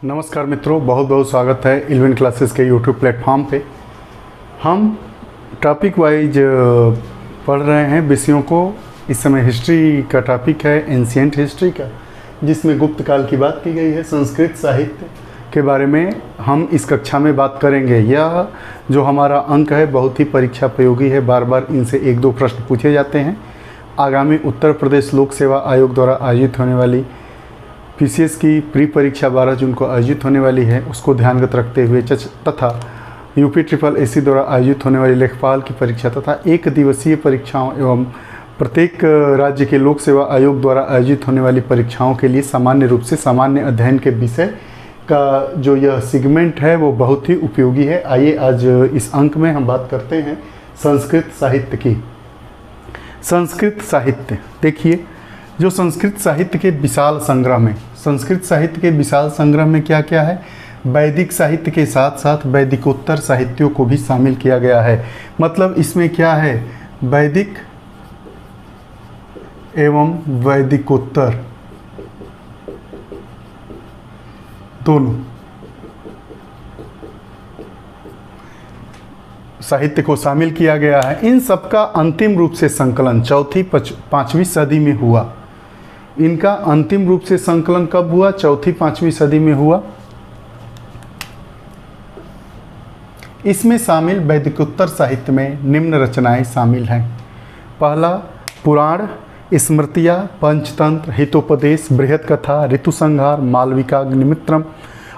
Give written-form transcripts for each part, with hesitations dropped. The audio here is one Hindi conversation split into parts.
नमस्कार मित्रों, बहुत बहुत स्वागत है इलेवन क्लासेस के यूट्यूब प्लेटफॉर्म पे। हम टॉपिक वाइज पढ़ रहे हैं विषयों को। इस समय हिस्ट्री का टॉपिक है, एंशिएंट हिस्ट्री का, जिसमें गुप्त काल की बात की गई है। संस्कृत साहित्य के बारे में हम इस कक्षा में बात करेंगे। यह जो हमारा अंक है बहुत ही परीक्षा उपयोगी है, बार बार इनसे एक दो प्रश्न पूछे जाते हैं। आगामी उत्तर प्रदेश लोक सेवा आयोग द्वारा आयोजित होने वाली पीसीएस की प्री परीक्षा 12 जून को आयोजित होने वाली है, उसको ध्यानगत रखते हुए तथा यूपी ट्रिपल एसी द्वारा आयोजित होने वाली लेखपाल की परीक्षा तथा एक दिवसीय परीक्षाओं एवं प्रत्येक राज्य के लोक सेवा आयोग द्वारा आयोजित होने वाली परीक्षाओं के लिए सामान्य रूप से सामान्य अध्ययन के विषय का जो यह सेगमेंट है वो बहुत ही उपयोगी है। आइए आज इस अंक में हम बात करते हैं संस्कृत साहित्य की। संस्कृत साहित्य देखिए, जो संस्कृत साहित्य के विशाल संग्रह में, संस्कृत साहित्य के विशाल संग्रह में क्या क्या है, वैदिक साहित्य के साथ साथ वैदिकोत्तर साहित्यों को भी शामिल किया गया है। मतलब इसमें क्या है, वैदिक एवं वैदिकोत्तर दोनों साहित्य को शामिल किया गया है। इन सबका अंतिम रूप से संकलन चौथी पाँचवीं सदी में हुआ। इनका अंतिम रूप से संकलन कब हुआ? चौथी पाँचवीं सदी में हुआ। इसमें शामिल वैदिकोत्तर साहित्य में निम्न रचनाएं शामिल हैं। पहला, पुराण, स्मृतियाँ, पंचतंत्र, हितोपदेश, बृहद कथा, ऋतुसंहार, मालविकाग्निमित्रम,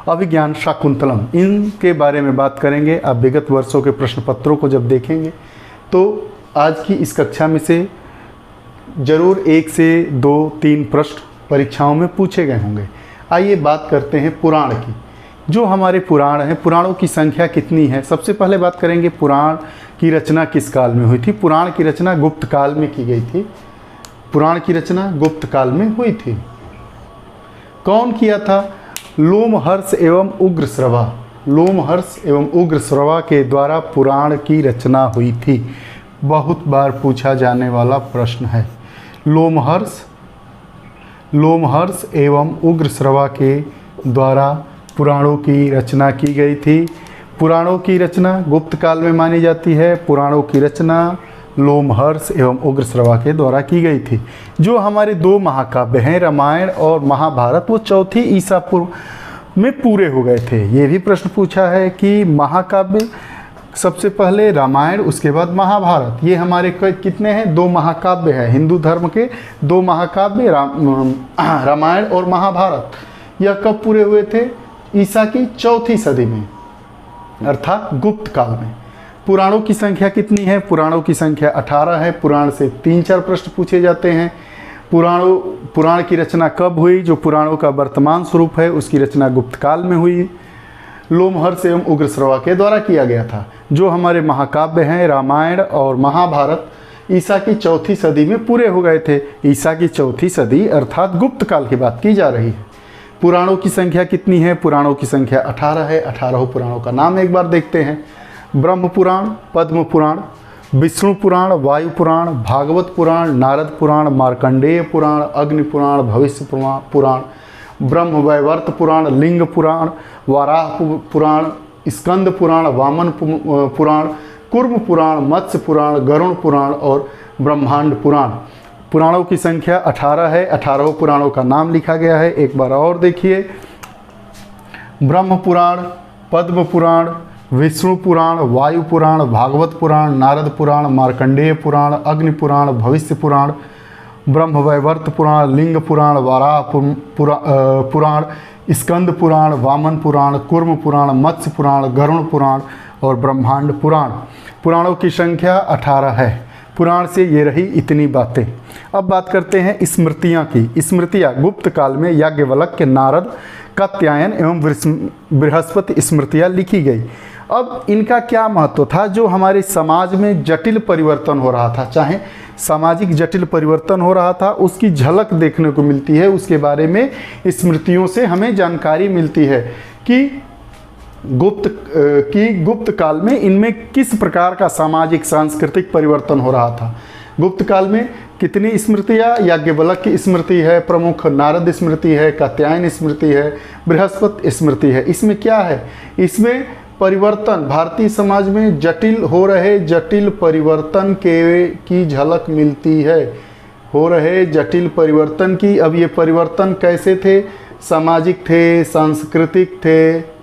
अभिज्ञान, शाकुंतलम। इनके बारे में बात करेंगे। आप विगत वर्षों के प्रश्न पत्रों को जब देखेंगे तो आज की इस कक्षा में से जरूर 1 से 2-3 प्रश्न परीक्षाओं में पूछे गए होंगे। आइए बात करते हैं पुराण की। जो हमारे पुराण हैं, पुराणों की संख्या कितनी है? सबसे पहले बात करेंगे पुराण की रचना किस काल में हुई थी। पुराण की रचना गुप्त काल में की गई थी। पुराण की रचना गुप्त काल में हुई थी। कौन किया था? लोमहर्ष एवं उग्रश्रवा। लोमहर्ष एवं उग्रश्रवा के द्वारा पुराण की रचना हुई थी। बहुत बार पूछा जाने वाला प्रश्न है। लोमहर्ष एवं उग्रश्रवा के द्वारा पुराणों की रचना की गई थी। पुराणों की रचना गुप्त काल में मानी जाती है। पुराणों की रचना लोमहर्ष एवं उग्रश्रवा के द्वारा की गई थी। जो हमारे 2 महाकाव्य हैं, रामायण और महाभारत, वो चौथी ईसा पूर्व में पूरे हो गए थे। ये भी प्रश्न पूछा है कि महाकाव्य सबसे पहले रामायण, उसके बाद महाभारत। ये हमारे कितने हैं? 2 महाकाव्य हैं। हिंदू धर्म के 2 महाकाव्य रामायण और महाभारत। यह कब पूरे हुए थे? ईसा की चौथी सदी में, अर्थात गुप्त काल में। पुराणों की संख्या कितनी है? पुराणों की संख्या 18 है। पुराण से 3-4 प्रश्न पूछे जाते हैं। पुराण की रचना कब हुई? जो पुराणों का वर्तमान स्वरूप है उसकी रचना गुप्त काल में हुई। लोमहर्ष एवं उग्रश्रवा के द्वारा किया गया था। जो हमारे महाकाव्य हैं रामायण और महाभारत, ईसा की चौथी सदी में पूरे हो गए थे। ईसा की चौथी सदी अर्थात गुप्त काल की बात की जा रही है। पुराणों की संख्या कितनी है? पुराणों की संख्या 18 है। 18 पुराणों का नाम एक बार देखते हैं। ब्रह्म पुराण, पद्म पुराण, विष्णु पुराण, वायु पुराण, भागवत पुराण, नारद पुराण, मार्कंडेय पुराण, अग्नि पुराण, भविष्य पुराण, ब्रह्म वैवर्त पुराण, लिंग पुराण, वाराह पुराण, स्कंद पुराण, वामन पुराण, कूर्म पुराण, मत्स्य पुराण, गरुण पुराण और ब्रह्मांड पुराण। पुराणों की संख्या 18 है। 18 पुराणों का नाम लिखा गया है। एक बार और देखिए, ब्रह्म पुराण, पद्म पुराण, विष्णु पुराण, वायु पुराण, भागवत पुराण, नारद पुराण, मार्कंडेय पुराण, अग्नि पुराण, भविष्य पुराण, ब्रह्म वैवर्त पुराण, लिंग पुराण, वाराह पुराण, स्कंद पुराण, वामन पुराण, कूर्म पुराण, मत्स्य पुराण, गरुण पुराण और ब्रह्मांड पुराण। पुराणों की संख्या 18 है। पुराण से ये रही इतनी बातें। अब बात करते हैं स्मृतियाँ की। स्मृतियाँ गुप्त काल में याज्ञवल्क्य, नारद, कात्यायन एवं बृहस्पति स्मृतियाँ लिखी गई। अब इनका क्या महत्व था? जो हमारे समाज में जटिल परिवर्तन हो रहा था, चाहे सामाजिक जटिल परिवर्तन हो रहा था, उसकी झलक देखने को मिलती है। उसके बारे में स्मृतियों से हमें जानकारी मिलती है कि गुप्त काल में इनमें किस प्रकार का सामाजिक सांस्कृतिक परिवर्तन हो रहा था। गुप्त काल में कितनी स्मृतियाँ? याज्ञवल्क्य की स्मृति है, प्रमुख नारद स्मृति है, कात्यायन स्मृति है, बृहस्पति स्मृति है। इसमें क्या है? इसमें परिवर्तन, भारतीय समाज में जटिल हो रहे जटिल परिवर्तन की झलक मिलती है, हो रहे जटिल परिवर्तन की। अब ये परिवर्तन कैसे थे? सामाजिक थे, सांस्कृतिक थे,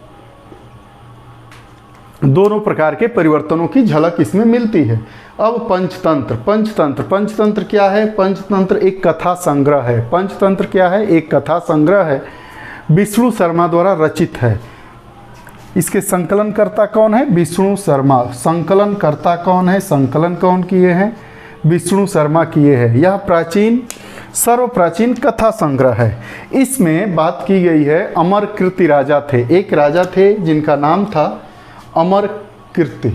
दोनों प्रकार के परिवर्तनों की झलक इसमें मिलती है। अब पंचतंत्र, पंचतंत्र, पंचतंत्र क्या है? पंचतंत्र एक कथा संग्रह है। पंचतंत्र क्या है? एक कथा संग्रह है, विष्णु शर्मा द्वारा रचित है। इसके संकलनकर्ता कौन है? विष्णु शर्मा। संकलनकर्ता कौन है? संकलन कौन किए हैं? विष्णु शर्मा किए हैं। यह प्राचीन, सर्व प्राचीन कथा संग्रह है। इसमें बात की गई है, अमरकीर्ति राजा थे। एक राजा थे जिनका नाम था अमरकीर्ति।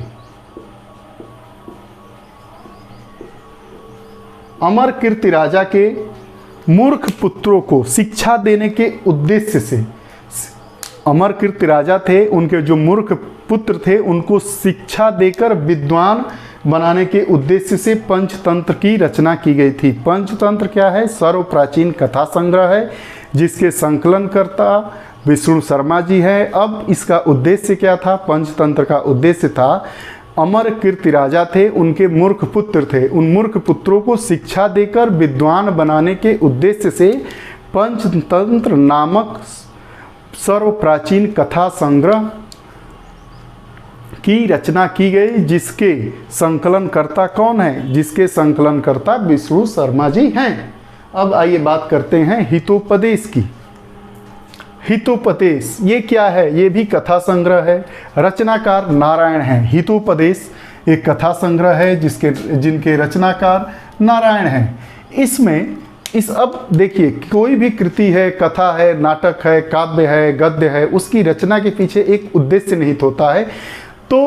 अमरकीर्ति राजा के मूर्ख पुत्रों को शिक्षा देने के उद्देश्य से, अमरकीर्ति राजा थे, उनके जो मूर्ख पुत्र थे उनको शिक्षा देकर विद्वान बनाने के उद्देश्य से पंचतंत्र की रचना की गई थी। पंचतंत्र क्या है? सर्व प्राचीन कथा संग्रह है, जिसके संकलनकर्ता विष्णु शर्मा जी है। अब इसका उद्देश्य क्या था? पंचतंत्र का उद्देश्य था, अमरकीर्ति राजा थे, उनके मूर्ख पुत्र थे, उन मूर्ख पुत्रों को शिक्षा देकर विद्वान बनाने के उद्देश्य से पंचतंत्र नामक सर्व प्राचीन कथा संग्रह की रचना की गई, जिसके संकलनकर्ता कौन है? जिसके संकलनकर्ता विष्णु शर्मा जी हैं। अब आइए बात करते हैं हितोपदेश की। हितोपदेश ये क्या है? ये भी कथा संग्रह है, रचनाकार नारायण हैं। हितोपदेश एक कथा संग्रह है जिनके रचनाकार नारायण हैं। इसमें अब देखिए, कोई भी कृति है, कथा है, नाटक है, काव्य है, गद्य है, उसकी रचना के पीछे एक उद्देश्य निहित होता है। तो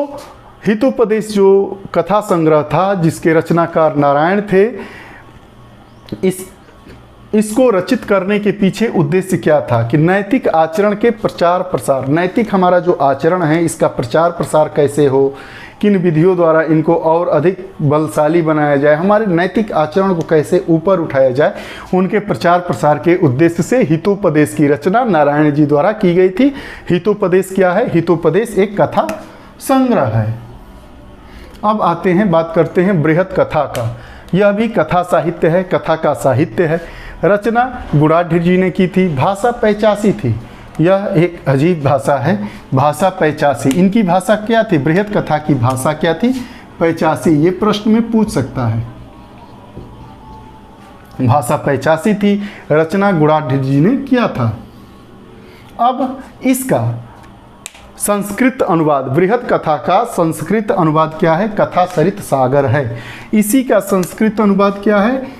हितोपदेश जो कथा संग्रह था, जिसके रचनाकार नारायण थे, इसको रचित करने के पीछे उद्देश्य क्या था? कि नैतिक आचरण के प्रचार प्रसार, नैतिक हमारा जो आचरण है इसका प्रचार प्रसार कैसे हो, किन विधियों द्वारा इनको और अधिक बलशाली बनाया जाए, हमारे नैतिक आचरण को कैसे ऊपर उठाया जाए, उनके प्रचार प्रसार के उद्देश्य से हितोपदेश की रचना नारायण जी द्वारा की गई थी। हितोपदेश क्या है? हितोपदेश एक कथा संग्रह है। अब आते हैं, बात करते हैं बृहत कथा का। यह भी कथा साहित्य है, कथा का साहित्य है। रचना गुणाढ़ जी ने की थी। भाषा 85 थी। यह एक अजीब भाषा है, भाषा 85। इनकी भाषा क्या थी? बृहत कथा की भाषा क्या थी? 85। ये प्रश्न में पूछ सकता है। भाषा 85 थी, रचना गुणाढ़ जी ने किया था। अब इसका संस्कृत अनुवाद, बृहत कथा का संस्कृत अनुवाद क्या है? कथा सरित सागर है। इसी का संस्कृत अनुवाद क्या है?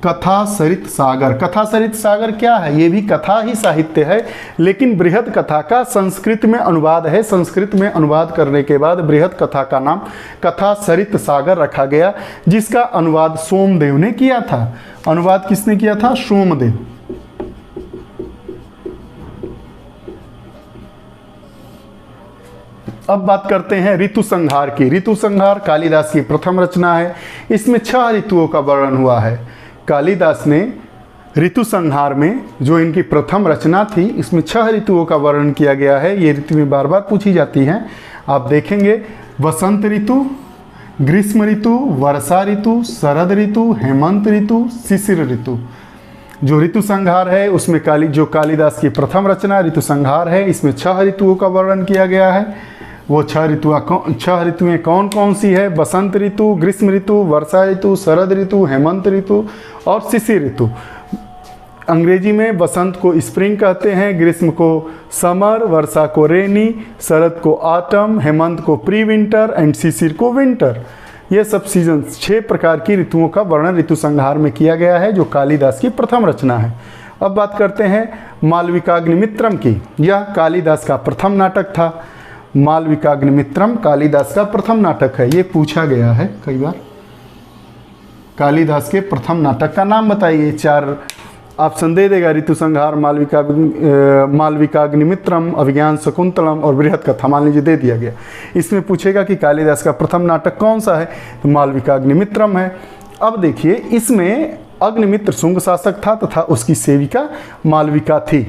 कथा सरित सागर। कथा सरित सागर क्या है? ये भी कथा ही साहित्य है, लेकिन बृहत कथा का संस्कृत में अनुवाद है। संस्कृत में अनुवाद करने के बाद बृहत कथा का नाम कथा सरित सागर रखा गया, जिसका अनुवाद सोमदेव ने किया था। अनुवाद किसने किया था? सोमदेव। अब बात करते हैं ऋतु संहार की। ऋतु संहार कालिदास की प्रथम रचना है। इसमें 6 ऋतुओं का वर्णन हुआ है। कालिदास ने ऋतु संहार में, जो इनकी प्रथम रचना थी, इसमें 6 ऋतुओं का वर्णन किया गया है। ये ऋतुएं बार बार पूछी जाती हैं, आप देखेंगे। वसंत ऋतु, ग्रीष्म ऋतु, वर्षा ऋतु, शरद ऋतु, हेमंत ऋतु, शिशिर ऋतु। जो ऋतु संहार है उसमें जो कालिदास की प्रथम रचना ऋतु संहार है, इसमें 6 ऋतुओं का वर्णन किया गया है। वो 6 ऋतुएं कौन कौन सी है? बसंत ऋतु, ग्रीष्म ऋतु, वर्षा ऋतु, शरद ऋतु, हेमंत ऋतु और शिशिर ऋतु। अंग्रेजी में बसंत को स्प्रिंग कहते हैं, ग्रीष्म को समर, वर्षा को रेनी, शरद को ऑटम, हेमंत को प्री विंटर एंड शिशिर को विंटर। ये सब सीजन 6 प्रकार की ऋतुओं का वर्णन ऋतु संहार में किया गया है, जो कालिदास की प्रथम रचना है। अब बात करते हैं मालविकाग्निमित्रम की। यह कालिदास का प्रथम नाटक था। मालविकाग्निमित्रम कालिदास का प्रथम नाटक है। ये पूछा गया है कई बार। कालिदास के प्रथम नाटक का नाम बताइए। 4 ऑप्शन दे देगा, ऋतु संहार, मालविकाग्निमित्रम, अभिज्ञान शकुंतलम और बृहत कथा। मान लीजिए दे दिया गया। इसमें पूछेगा कि कालिदास का प्रथम नाटक कौन सा है, तो मालविकाग्निमित्रम है। अब देखिए, इसमें अग्निमित्र शुंग शासक था तथा उसकी सेविका मालविका थी।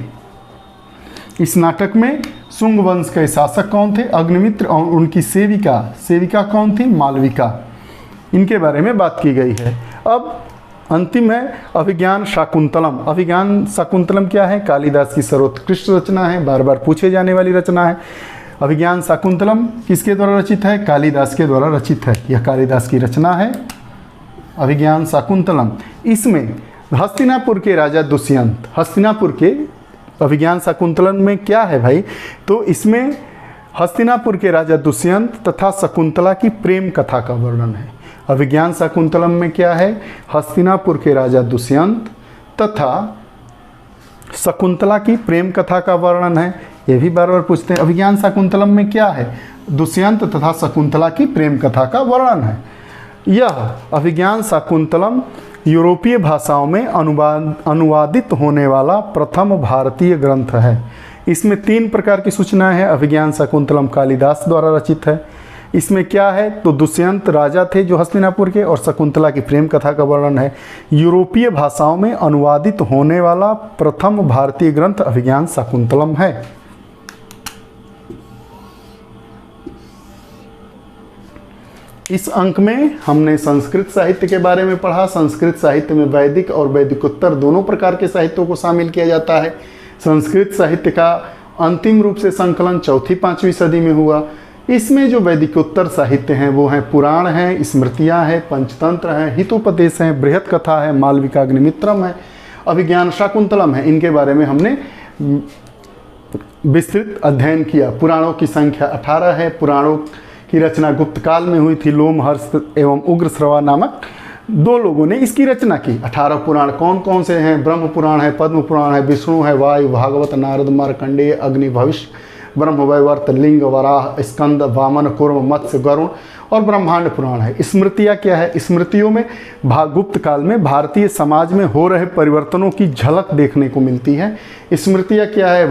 इस नाटक में शुंग वंश के शासक कौन थे? अग्निमित्र, और उनकी सेविका कौन थी? मालविका। इनके बारे में बात की गई है। अब अंतिम है अभिज्ञान शाकुंतलम। अभिज्ञान शाकुंतलम क्या है? कालिदास की सर्वोत्कृष्ट रचना है, बार बार पूछे जाने वाली रचना है। अभिज्ञान शाकुंतलम किसके द्वारा रचित है? कालिदास के द्वारा रचित है। यह कालिदास की रचना है, अभिज्ञान शाकुंतलम। इसमें हस्तिनापुर के राजा दुष्यंत, हस्तिनापुर के अभिज्ञान शाकुंतलम में क्या है भाई? तो इसमें हस्तिनापुर के राजा दुष्यंत तथा शकुंतला की प्रेम कथा का वर्णन है। अभिज्ञान शाकुंतलम में क्या है? हस्तिनापुर के राजा दुष्यंत तथा शकुंतला की प्रेम कथा का वर्णन है। ये भी बार बार पूछते हैं, अभिज्ञान शाकुंतलम में क्या है? दुष्यंत तथा शकुंतला की प्रेम कथा का वर्णन है। यह अभिज्ञान शाकुंतलम यूरोपीय भाषाओं में अनुवादित होने वाला प्रथम भारतीय ग्रंथ है। इसमें 3 प्रकार की सूचनाएं हैं। अभिज्ञान शाकुंतलम कालिदास द्वारा रचित है। इसमें क्या है? तो दुष्यंत राजा थे जो हस्तिनापुर के, और शकुंतला की प्रेम कथा का वर्णन है। यूरोपीय भाषाओं में अनुवादित होने वाला प्रथम भारतीय ग्रंथ अभिज्ञान शाकुंतलम है। इस अंक में हमने संस्कृत साहित्य के बारे में पढ़ा। संस्कृत साहित्य में वैदिक और वैदिकोत्तर दोनों प्रकार के साहित्यों को शामिल किया जाता है। संस्कृत साहित्य का अंतिम रूप से संकलन 4वीं-5वीं सदी में हुआ। इसमें जो वैदिकोत्तर साहित्य हैं वो हैं पुराण हैं, स्मृतियाँ हैं, पंचतंत्र हैं, हितोपदेश हैं, बृहत कथा है, मालविका अग्निमित्रम है, अभिज्ञान शाकुंतलम है। इनके बारे में हमने विस्तृत अध्ययन किया। पुराणों की संख्या 18 है। पुराणों की रचना गुप्त काल में हुई थी। लोमहर्ष एवं उग्रश्रवा नामक 2 लोगों ने इसकी रचना की। 18 पुराण कौन कौन से हैं? ब्रह्म पुराण है, पद्म पुराण है, विष्णु है, वायु, भागवत, नारद, मार्कंडेय, अग्नि, भविष्य, ब्रह्मवैवर्त, लिंग, वराह, स्कंद, वामन, कूर्म, मत्स्य, गरुण और ब्रह्मांड पुराण है। स्मृतियाँ क्या है? स्मृतियों में गुप्त काल में भारतीय समाज में हो रहे परिवर्तनों की झलक देखने को मिलती है। स्मृतियाँ क्या है?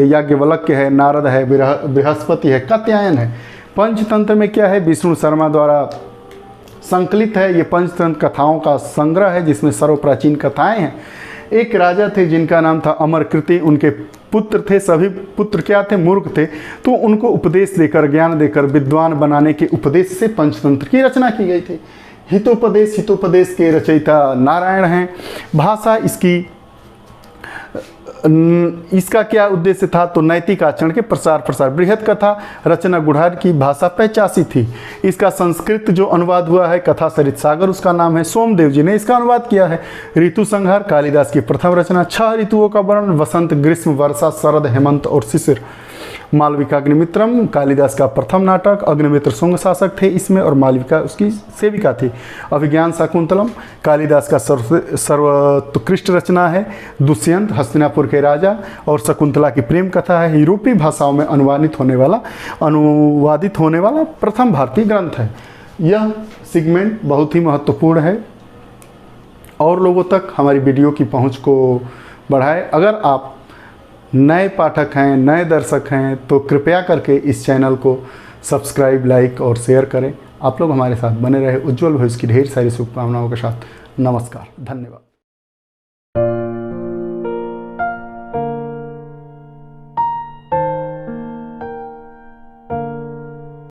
याज्ञवल्क्य है, नारद है, बृहस्पति है, कात्यायन है। पंचतंत्र में क्या है? विष्णु शर्मा द्वारा संकलित है। ये पंचतंत्र कथाओं का संग्रह है जिसमें सर्वप्राचीन कथाएं हैं। एक राजा थे जिनका नाम था अमरकृति। उनके पुत्र थे, सभी पुत्र क्या थे? मूर्ख थे। तो उनको उपदेश देकर, ज्ञान देकर विद्वान बनाने के उपदेश से पंचतंत्र की रचना की गई थी। हितोपदेश के रचयिता नारायण हैं। भाषा इसका क्या उद्देश्य था? तो नैतिक आचरण के प्रसार। बृहत कथा रचना गुढ़ार की भाषा 85 थी। इसका संस्कृत जो अनुवाद हुआ है, कथा सरित सागर उसका नाम है। सोमदेव जी ने इसका अनुवाद किया है। ऋतु संहार कालिदास की प्रथम रचना। 6 ऋतुओं का वर्णन, वसंत, ग्रीष्म, वर्षा, शरद, हेमंत और शिशिर। मालविका अग्निमित्रम कालिदास का प्रथम नाटक। अग्निमित्र शुंग शासक थे इसमें और मालविका उसकी सेविका थी। अभिज्ञान शाकुंतलम कालिदास का सर्वोत्कृष्ट रचना है। दुष्यंत हस्तिनापुर के राजा और शकुंतला की प्रेम कथा है। यूरोपीय भाषाओं में अनुवादित होने वाला प्रथम भारतीय ग्रंथ है। यह सेगमेंट बहुत ही महत्वपूर्ण है और लोगों तक हमारी वीडियो की पहुंच को बढ़ाए। अगर आप नए पाठक हैं, नए दर्शक हैं तो कृपया करके इस चैनल को सब्सक्राइब, लाइक और शेयर करें। आप लोग हमारे साथ बने रहे। उज्जवल भविष्य की ढेर सारी शुभकामनाओं के साथ नमस्कार, धन्यवाद।